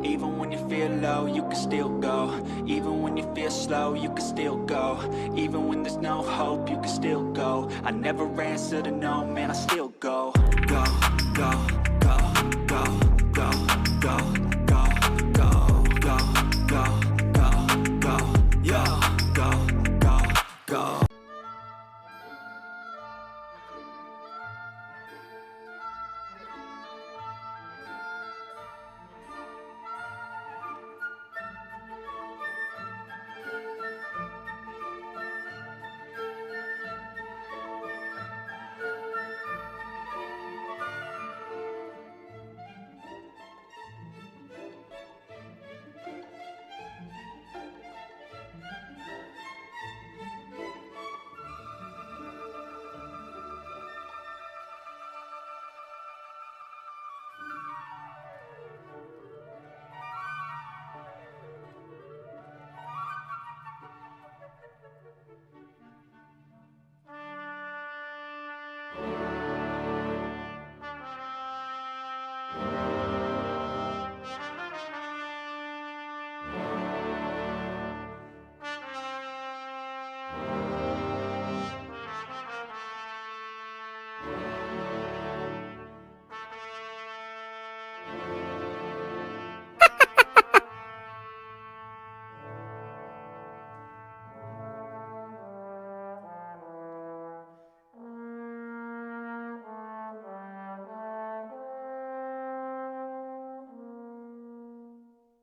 Even when you feel low, you can still go. Even when you feel slow, you can still go. Even when there's no hope, you can still go. I never answer to no, man, I still go.